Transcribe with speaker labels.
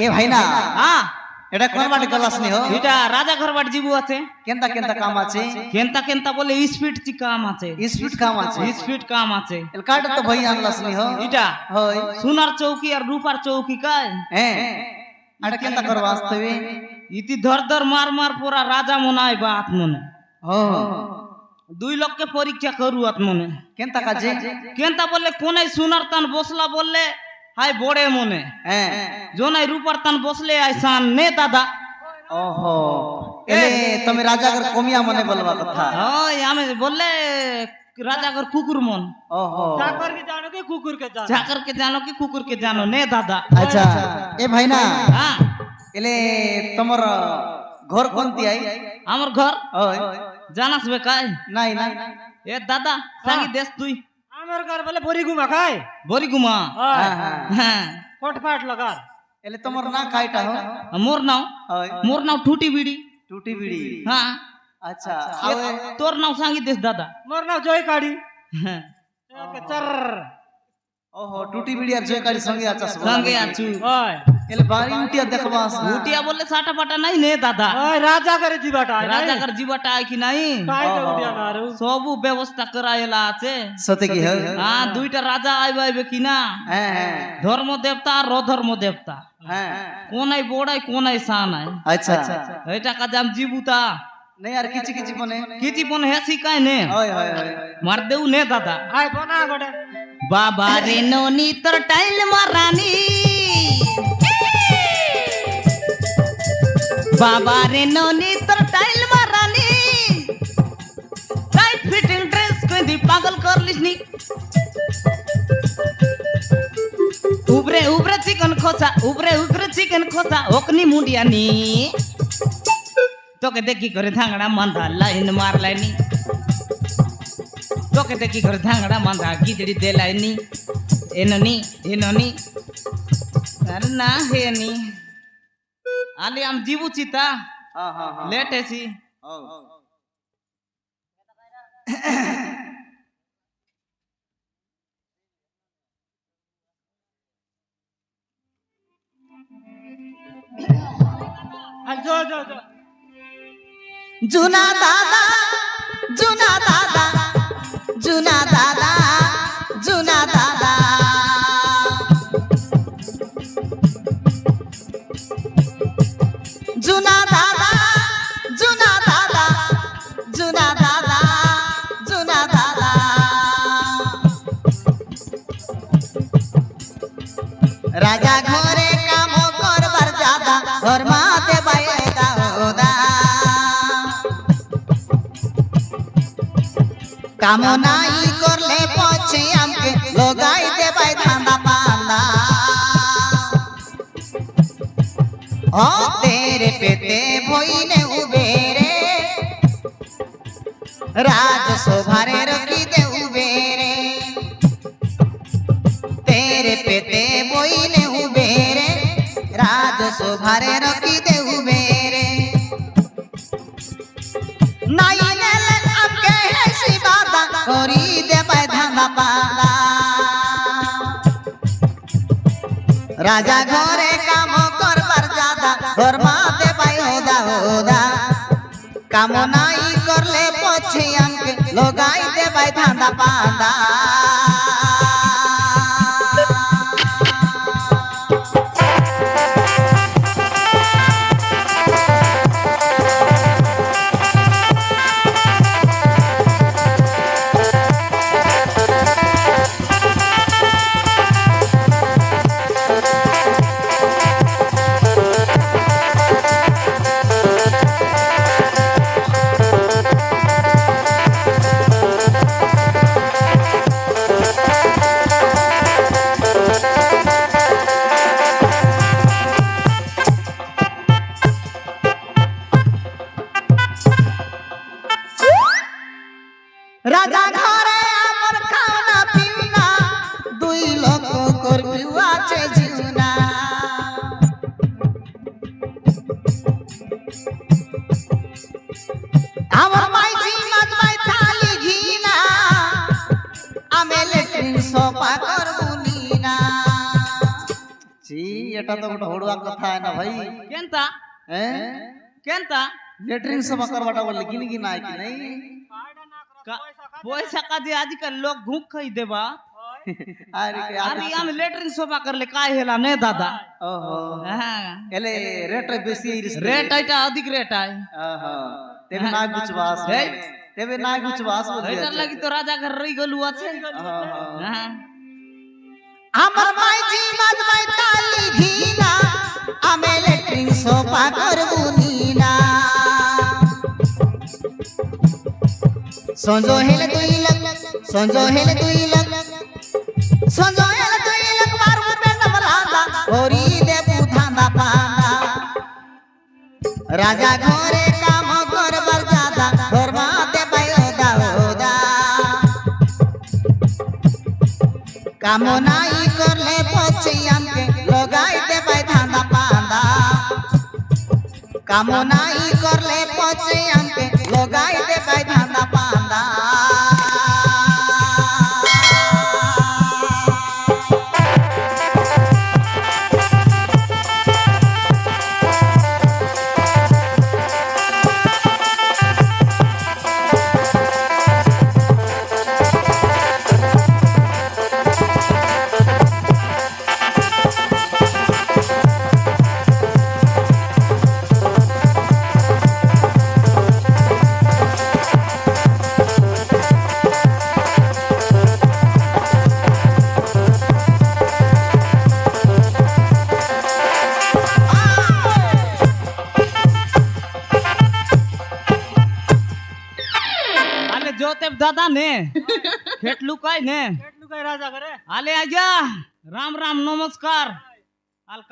Speaker 1: এ ভাই না হ্যাঁ এটা কোন বাড়ি গলাস নি হো
Speaker 2: এটা রাজা ঘর বাড়ি জিবু আছে
Speaker 1: কেনতা কেনতা কাম আছে
Speaker 2: কেনতা কেনতা বলে স্পিড টি কাম আছে
Speaker 1: স্পিড কাম আছে
Speaker 2: স্পিড কাম আছে
Speaker 1: এল কাট তো ভাই আনলাস নি হো
Speaker 2: এটা
Speaker 1: হই
Speaker 2: সোনার চৌকি আর রূপার চৌকি কায়
Speaker 1: হ্যাঁ আরে কেনতা করবা আসতবে
Speaker 2: ইতি ধর ধর মার মার পোরা রাজা মনায় বা আত্মনে
Speaker 1: ও
Speaker 2: 2 লক্ষকে পরীক্ষা করু আত্মনে
Speaker 1: কেনতা কাজে
Speaker 2: কেনতা বলে কোনাই সোনার তান বসলা বললে হাই বড়ে মনে
Speaker 1: হ্যাঁ
Speaker 2: জোনাই রূপার তান বসলে আই সান নে দাদা
Speaker 1: ওহো এলে তুমি রাজাগর কমিয়া মনে বলবা কথা
Speaker 2: ওই আমি বললে রাজাগর কুকুর মন
Speaker 1: ওহো
Speaker 2: চাকর কে জানো কি কুকুর কে জানো চাকর কে জানো কি কুকুর কে জানো নে দাদা
Speaker 1: আচ্ছা এ ভাই না
Speaker 2: হ্যাঁ
Speaker 1: এলে তোমার ঘর কোনটি আই
Speaker 2: আমার ঘর
Speaker 1: ওই
Speaker 2: জানাস বে কাই
Speaker 1: নাই না
Speaker 2: এ দাদা সাঙ্গি দেশ তুই
Speaker 3: আমার ঘর বলে বরিগুমা খায়
Speaker 2: বরিগুমা
Speaker 1: হ্যাঁ
Speaker 2: হ্যাঁ
Speaker 3: কোটপাট লাগার
Speaker 1: এলে তোমার না কাইটা হো
Speaker 2: মোর নাও টুটি বিড়ি
Speaker 1: টুটি বিড়ি
Speaker 2: হ্যাঁ
Speaker 1: আচ্ছা
Speaker 2: তোর নাও সাঙ্গি দেশ দাদা
Speaker 3: মোর নাম জয় কাড়ি
Speaker 2: হ্যাঁ
Speaker 3: চার
Speaker 1: ওহো টুটি বিড়ি আর জয় কাড়ি সঙ্গে আছাস
Speaker 2: সঙ্গে আছু
Speaker 3: ওই
Speaker 1: এলে বাড়ি উঠিয়া দেখবাস
Speaker 2: উটিয়া বললে সাটা পাটা নাই নে দাদা
Speaker 3: ওই রাজা করে জীবাটা
Speaker 2: রাজাকার জীবাটা আই কি নাই
Speaker 3: কাই কে উঠিয়া না রে
Speaker 2: সবু ব্যবস্থা করাইলা আছে
Speaker 1: সতে কি হয়
Speaker 2: হ্যাঁ দুইটা রাজা আইবে কি না
Speaker 1: হ্যাঁ হ্যাঁ
Speaker 2: ধর্ম দেবতা আর অধর্ম দেবতা
Speaker 1: হ্যাঁ
Speaker 2: কোনাই বড়াই কোনাই সানাই
Speaker 1: আচ্ছা
Speaker 2: এটা কাজাম জীবুতা
Speaker 1: नहीं यार किची किची बने
Speaker 2: किची बन है सिकाय ने
Speaker 1: होय होय होय
Speaker 2: मार देऊ ने दादा
Speaker 3: आय बना बडे
Speaker 2: बाबा रे नोनी तर टाइल मारानी बाबा रे नोनी तर टाइल मारानी टाइट फिटिंग ड्रेस कोई दी पागल कर लिसनी उबरे उबरे चिकन खोसा ओकनी मुंडियानी তোকে দেখি করে ধাঙ্গড়া মান্দা লাইন মারলাইনি তোকে দেখি করে ধাঙ্গড়া মান্দা গিজড়ি দেলাইনি এননি আরে না হেনি আলি আম জীবু চিতা
Speaker 1: हां हां हां
Speaker 2: লেট এসি
Speaker 3: आ जो जो जो
Speaker 1: जुना दादा जुना दादा जुना दादा जुना दादा जुना दादा जुना दादा जुना दादा রাজা ঘরে কাম করবার জাদা ঘর মাতে বাইরে দাওদা কাম নাই করলে পছে আমকে লগাই দেবাই ধান্দা পান্দা ও তেরে পেতে ভইনে উবেরে রাজ শোভারে রকি দে উবেরে तेरे पेते बोईने उबेरे राज शोभारे रखी दे उबेरे नाई नेले आपके ऐसी बाता करी दे बैधाना पाला राजा घरे काम करबार जादा घर माते पाई होदा होदा काम नाई करले पछे हमके लगाई दे बैधाना पाला রাজা ঘরে আমার খাওনা পিউনা দুই লোক করবিউ আছে জিউনা আমার মাইজি মাঝবাই থালি ঘিনা আমি লেট্রিন সোপা করবুনি না জি এটা তো গোটা হড়ুয়া কথা না ভাই
Speaker 2: কেনতা
Speaker 1: হ্যাঁ
Speaker 2: কেনতা
Speaker 1: লেট্রিন সোপা করবাটা বললে কিনি কি নাই কি নাই
Speaker 2: पैसा का दे आजकल लोग घूक खाई देबा
Speaker 1: अरे
Speaker 2: अरे हम लेटरिन सोफा कर ले काय हेला ने दादा
Speaker 1: ओहो
Speaker 2: हां
Speaker 1: एले रेट बेसी
Speaker 2: रेट आइटा अधिक रेट आय
Speaker 1: आहा तेबे ना गुचवास
Speaker 2: हे?
Speaker 1: तेबे ना गुचवास बोल
Speaker 2: एटर लगी तो राजा घर रही गलु আছে हां
Speaker 1: আমার মাইজি মাঝবাই তালি ঘিনা আমি লেট্রিন সোফা করবুনি না সঞ্জো হেলে দুই লাখ সঞ্জো হেলে দুই লাখ সঞ্জো হেলে দুই লাখ মারু তে নবলাদা হরি দে বুধানা পানা রাজা ঘরে কাম করবার জাদা ঘর মাতে পাইও দাওদা কাম নাই করলে পছে আমকে লগাই দে পাই ধান্দা পান্দা কাম নাই করলে পছে আমকে লগাই দে পাই ধান্দা পান্দা
Speaker 2: जोते दादा ने खेटलू काय ने
Speaker 3: કેટલું કઈ રાજા કરે
Speaker 2: आले आजा राम राम नमस्कार